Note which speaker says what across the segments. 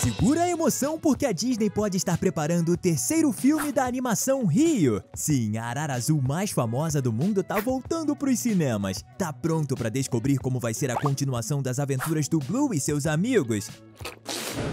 Speaker 1: Segura a emoção porque a Disney pode estar preparando o terceiro filme da animação Rio. Sim, a arara azul mais famosa do mundo tá voltando pros cinemas. Tá pronto para descobrir como vai ser a continuação das aventuras do Blue e seus amigos?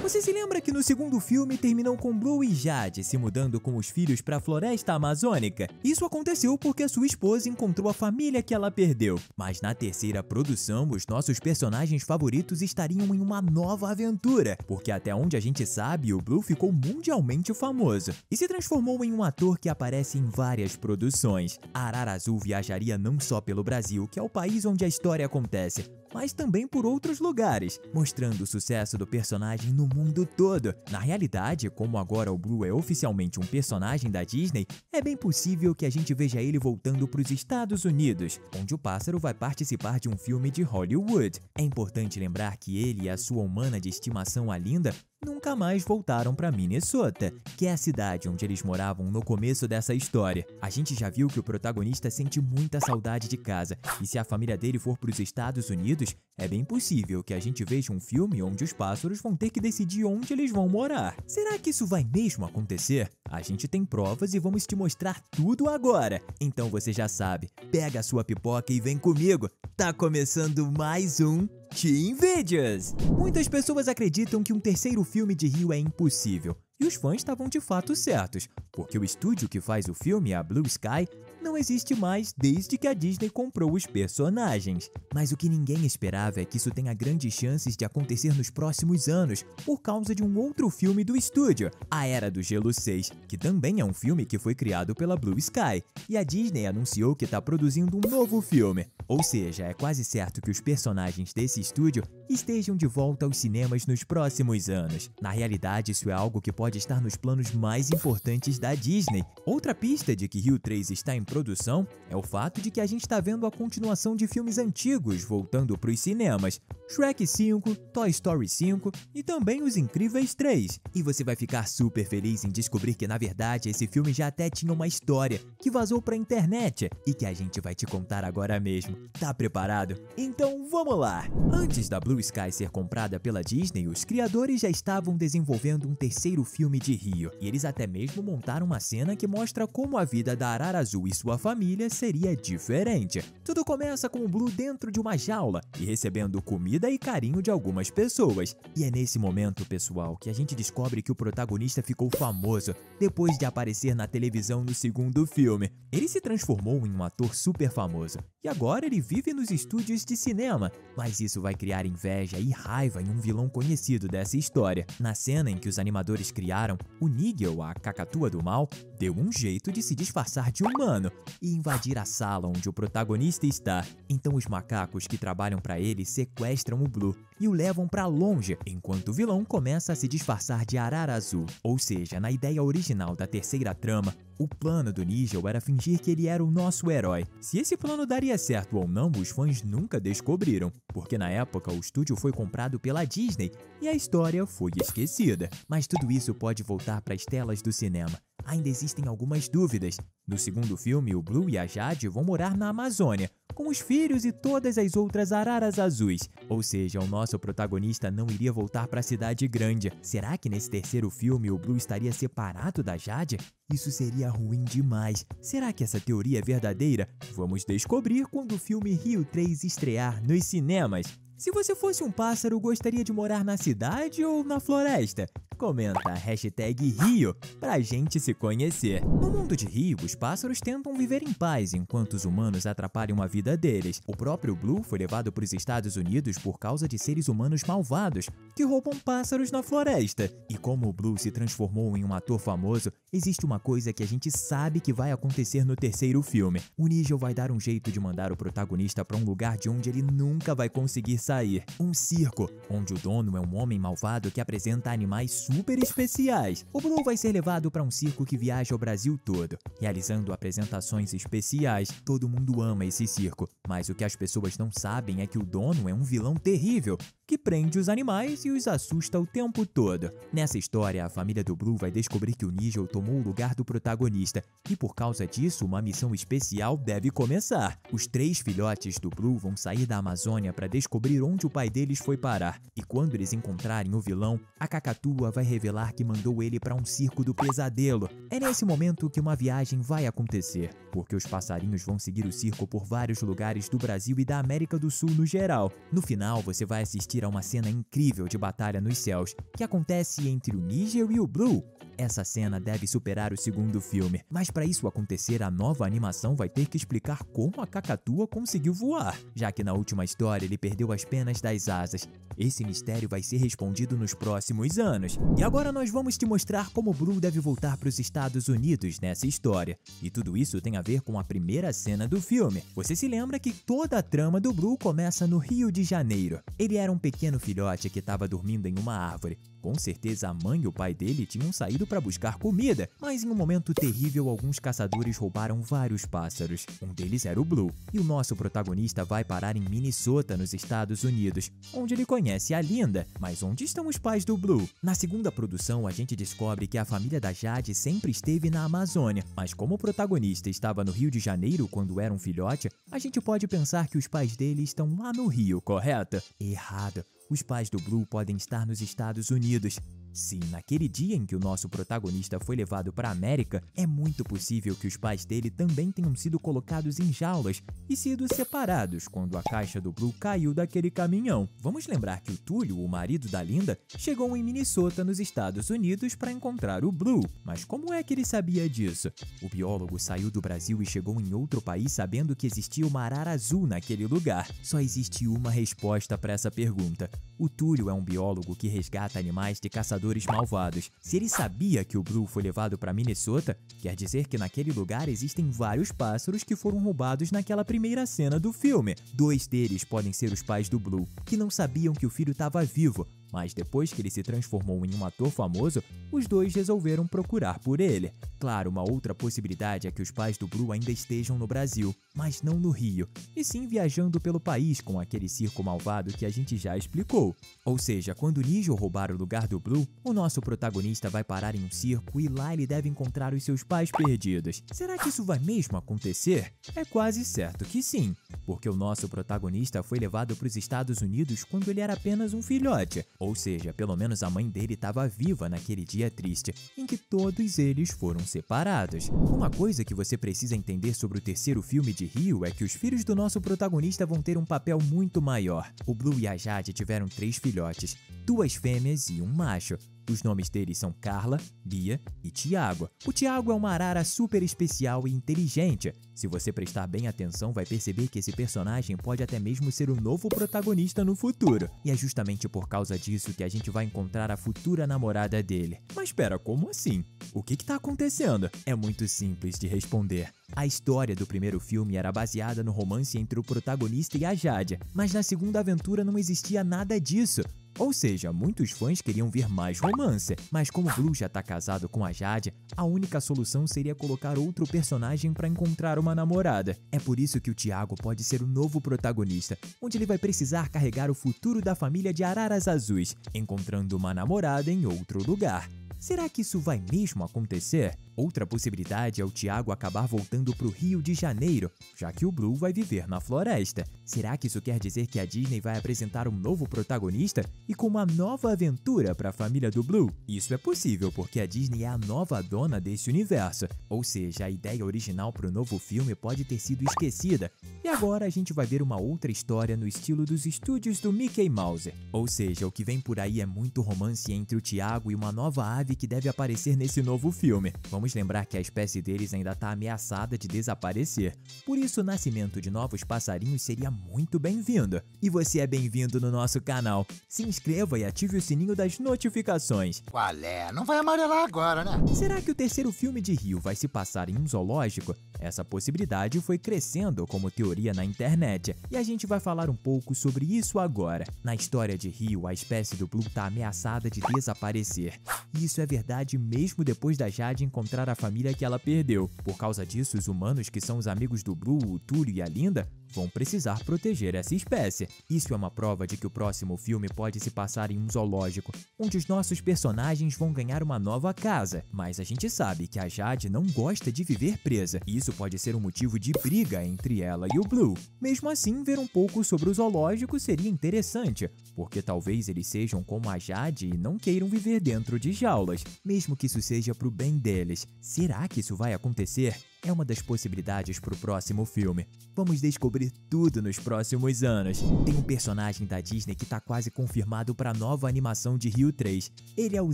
Speaker 1: Você se lembra que no segundo filme terminou com Blue e Jade se mudando com os filhos para a floresta amazônica? Isso aconteceu porque sua esposa encontrou a família que ela perdeu. Mas na terceira produção, os nossos personagens favoritos estariam em uma nova aventura, porque até onde a gente sabe, o Blue ficou mundialmente famoso e se transformou em um ator que aparece em várias produções. A Arara Azul viajaria não só pelo Brasil, que é o país onde a história acontece, mas também por outros lugares, mostrando o sucesso do personagem no mundo todo. Na realidade, como agora o Blue é oficialmente um personagem da Disney, é bem possível que a gente veja ele voltando para os Estados Unidos, onde o pássaro vai participar de um filme de Hollywood. É importante lembrar que ele e a sua humana de estimação, a Linda, nunca mais voltaram para Minnesota, que é a cidade onde eles moravam no começo dessa história. A gente já viu que o protagonista sente muita saudade de casa, e se a família dele for para os Estados Unidos, é bem possível que a gente veja um filme onde os pássaros vão ter que decidir onde eles vão morar. Será que isso vai mesmo acontecer? A gente tem provas e vamos te mostrar tudo agora. Então você já sabe, pega a sua pipoca e vem comigo. Tá começando mais um Teen Videos! Muitas pessoas acreditam que um terceiro filme de Rio é impossível. E os fãs estavam de fato certos, porque o estúdio que faz o filme, a Blue Sky, não existe mais desde que a Disney comprou os personagens. Mas o que ninguém esperava é que isso tenha grandes chances de acontecer nos próximos anos, por causa de um outro filme do estúdio, A Era do Gelo 6, que também é um filme que foi criado pela Blue Sky, e a Disney anunciou que está produzindo um novo filme. Ou seja, é quase certo que os personagens desse estúdio estejam de volta aos cinemas nos próximos anos. Na realidade, isso é algo que pode estar nos planos mais importantes da Disney. Outra pista de que Rio 3 está em produção é o fato de que a gente está vendo a continuação de filmes antigos voltando para os cinemas. Shrek 5, Toy Story 5 e também Os Incríveis 3. E você vai ficar super feliz em descobrir que, na verdade, esse filme já até tinha uma história que vazou para a internet e que a gente vai te contar agora mesmo. Tá preparado? Então vamos lá! Antes da Blue Sky ser comprada pela Disney, os criadores já estavam desenvolvendo um terceiro filme de Rio, e eles até mesmo montaram uma cena que mostra como a vida da Arara Azul e sua família seria diferente. Tudo começa com o Blue dentro de uma jaula e recebendo comida e carinho de algumas pessoas. E é nesse momento, pessoal, que a gente descobre que o protagonista ficou famoso depois de aparecer na televisão no segundo filme. Ele se transformou em um ator super famoso e agora ele vive nos estúdios de cinema, mas isso vai criar inveja e raiva em um vilão conhecido dessa história. Na cena em que os animadores criaram, o Nigel, a cacatua do mal, deu um jeito de se disfarçar de humano e invadir a sala onde o protagonista está. Então os macacos que trabalham para ele sequestram o Blue e o levam para longe, enquanto o vilão começa a se disfarçar de Arara Azul. Ou seja, na ideia original da terceira trama, o plano do Nigel era fingir que ele era o nosso herói. Se esse plano daria certo ou não, os fãs nunca descobriram, porque na época o estúdio foi comprado pela Disney e a história foi esquecida. Mas tudo isso pode voltar para as telas do cinema. Ainda existem algumas dúvidas. No segundo filme, o Blue e a Jade vão morar na Amazônia, com os filhos e todas as outras araras azuis. Ou seja, o nosso protagonista não iria voltar para a cidade grande. Será que nesse terceiro filme o Blue estaria separado da Jade? Isso seria ruim demais. Será que essa teoria é verdadeira? Vamos descobrir quando o filme Rio 3 estrear nos cinemas. Se você fosse um pássaro, gostaria de morar na cidade ou na floresta? Comenta a hashtag Rio pra gente se conhecer. No mundo de Rio, os pássaros tentam viver em paz enquanto os humanos atrapalham a vida deles. O próprio Blue foi levado para os Estados Unidos por causa de seres humanos malvados que roubam pássaros na floresta. E como o Blue se transformou em um ator famoso, existe uma coisa que a gente sabe que vai acontecer no terceiro filme. O Nigel vai dar um jeito de mandar o protagonista para um lugar de onde ele nunca vai conseguir sair. Um circo, onde o dono é um homem malvado que apresenta animais super especiais. O Blue vai ser levado para um circo que viaja o Brasil todo, realizando apresentações especiais. Todo mundo ama esse circo, mas o que as pessoas não sabem é que o dono é um vilão terrível, que prende os animais e os assusta o tempo todo. Nessa história, a família do Blue vai descobrir que o Nigel tomou o lugar do protagonista, e por causa disso, uma missão especial deve começar. Os 3 filhotes do Blue vão sair da Amazônia para descobrir onde o pai deles foi parar, e quando eles encontrarem o vilão, a cacatua vai revelar que mandou ele para um circo do pesadelo. É nesse momento que uma viagem vai acontecer, porque os passarinhos vão seguir o circo por vários lugares do Brasil e da América do Sul no geral. No final, você vai assistir a uma cena incrível de batalha nos céus, que acontece entre o Nigel e o Blue. Essa cena deve superar o segundo filme, mas para isso acontecer, a nova animação vai ter que explicar como a cacatua conseguiu voar, já que na última história ele perdeu as penas das asas. Esse mistério vai ser respondido nos próximos anos. E agora nós vamos te mostrar como o Blue deve voltar para os Estados Unidos nessa história. E tudo isso tem a ver com a primeira cena do filme. Você se lembra que toda a trama do Blue começa no Rio de Janeiro. Ele era um pequeno filhote que estava dormindo em uma árvore. Com certeza a mãe e o pai dele tinham saído para buscar comida, mas em um momento terrível alguns caçadores roubaram vários pássaros. Um deles era o Blue, e o nosso protagonista vai parar em Minnesota, nos Estados Unidos, onde ele conhece a Linda. Mas onde estão os pais do Blue? Na segunda produção, a gente descobre que a família da Jade sempre esteve na Amazônia, mas como o protagonista estava no Rio de Janeiro quando era um filhote, a gente pode pensar que os pais dele estão lá no Rio, correto? Errado. Os pais do Blue podem estar nos Estados Unidos. Sim, naquele dia em que o nosso protagonista foi levado para a América, é muito possível que os pais dele também tenham sido colocados em jaulas e sido separados quando a caixa do Blue caiu daquele caminhão. Vamos lembrar que o Túlio, o marido da Linda, chegou em Minnesota, nos Estados Unidos, para encontrar o Blue. Mas como é que ele sabia disso? O biólogo saiu do Brasil e chegou em outro país sabendo que existia uma arara azul naquele lugar. Só existe uma resposta para essa pergunta. O Túlio é um biólogo que resgata animais de caçadores malvados. Se ele sabia que o Blue foi levado para Minnesota, quer dizer que naquele lugar existem vários pássaros que foram roubados naquela primeira cena do filme. 2 deles podem ser os pais do Blue, que não sabiam que o filho estava vivo, mas depois que ele se transformou em um ator famoso, os 2 resolveram procurar por ele. Claro, uma outra possibilidade é que os pais do Blue ainda estejam no Brasil, mas não no Rio, e sim viajando pelo país com aquele circo malvado que a gente já explicou. Ou seja, quando o Nigel roubar o lugar do Blue, o nosso protagonista vai parar em um circo e lá ele deve encontrar os seus pais perdidos. Será que isso vai mesmo acontecer? É quase certo que sim, porque o nosso protagonista foi levado para os Estados Unidos quando ele era apenas um filhote. Ou seja, pelo menos a mãe dele estava viva naquele dia triste, em que todos eles foram separados. Uma coisa que você precisa entender sobre o terceiro filme de Rio é que os filhos do nosso protagonista vão ter um papel muito maior. O Blue e a Jade tiveram 3 filhotes, 2 fêmeas e um macho. Os nomes deles são Carla, Bia e Tiago. O Tiago é uma arara super especial e inteligente. Se você prestar bem atenção, vai perceber que esse personagem pode até mesmo ser o novo protagonista no futuro. E é justamente por causa disso que a gente vai encontrar a futura namorada dele. Mas espera, como assim? O que está acontecendo? É muito simples de responder. A história do primeiro filme era baseada no romance entre o protagonista e a Jade, mas na segunda aventura não existia nada disso. Ou seja, muitos fãs queriam ver mais romance, mas como Blue já tá casado com a Jade, a única solução seria colocar outro personagem para encontrar uma namorada. É por isso que o Tiago pode ser o novo protagonista, onde ele vai precisar carregar o futuro da família de araras azuis, encontrando uma namorada em outro lugar. Será que isso vai mesmo acontecer? Outra possibilidade é o Tiago acabar voltando para o Rio de Janeiro, já que o Blue vai viver na floresta. Será que isso quer dizer que a Disney vai apresentar um novo protagonista e com uma nova aventura para a família do Blue? Isso é possível porque a Disney é a nova dona desse universo, ou seja, a ideia original para o novo filme pode ter sido esquecida, e agora a gente vai ver uma outra história no estilo dos estúdios do Mickey Mouse. Ou seja, o que vem por aí é muito romance entre o Tiago e uma nova ave que deve aparecer nesse novo filme. Vamos Vamos lembrar que a espécie deles ainda está ameaçada de desaparecer, por isso o nascimento de novos passarinhos seria muito bem-vindo. E você é bem-vindo no nosso canal. Se inscreva e ative o sininho das notificações.
Speaker 2: Qual é? Não vai amarelar agora, né?
Speaker 1: Será que o terceiro filme de Rio vai se passar em um zoológico? Essa possibilidade foi crescendo como teoria na internet, e a gente vai falar um pouco sobre isso agora. Na história de Rio, a espécie do Blue está ameaçada de desaparecer. E isso é verdade mesmo depois da Jade encontrar a família que ela perdeu. Por causa disso, os humanos que são os amigos do Blue, o Túlio e a Linda, vão precisar proteger essa espécie. Isso é uma prova de que o próximo filme pode se passar em um zoológico, onde os nossos personagens vão ganhar uma nova casa. Mas a gente sabe que a Jade não gosta de viver presa, e isso pode ser um motivo de briga entre ela e o Blue. Mesmo assim, ver um pouco sobre o zoológico seria interessante, porque talvez eles sejam como a Jade e não queiram viver dentro de jaulas, mesmo que isso seja pro bem deles. Será que isso vai acontecer? É uma das possibilidades para o próximo filme. Vamos descobrir tudo nos próximos anos. Tem um personagem da Disney que tá quase confirmado para a nova animação de Rio 3. Ele é o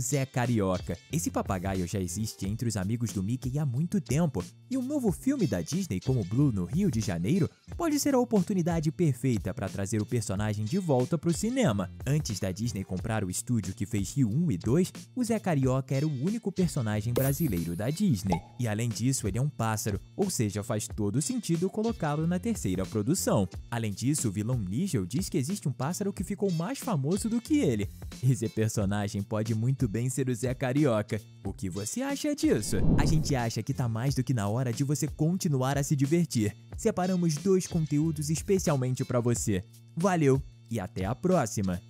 Speaker 1: Zé Carioca. Esse papagaio já existe entre os amigos do Mickey há muito tempo. E um novo filme da Disney como Blue no Rio de Janeiro pode ser a oportunidade perfeita para trazer o personagem de volta para o cinema. Antes da Disney comprar o estúdio que fez Rio 1 e 2, o Zé Carioca era o único personagem brasileiro da Disney. E além disso, ele é um pássaro, ou seja, faz todo sentido colocá-lo na terceira produção. Além disso, o vilão Nigel diz que existe um pássaro que ficou mais famoso do que ele. Esse personagem pode muito bem ser o Zé Carioca. O que você acha disso? A gente acha que tá mais do que na hora de você continuar a se divertir. Separamos 2 conteúdos especialmente para você. Valeu e até a próxima!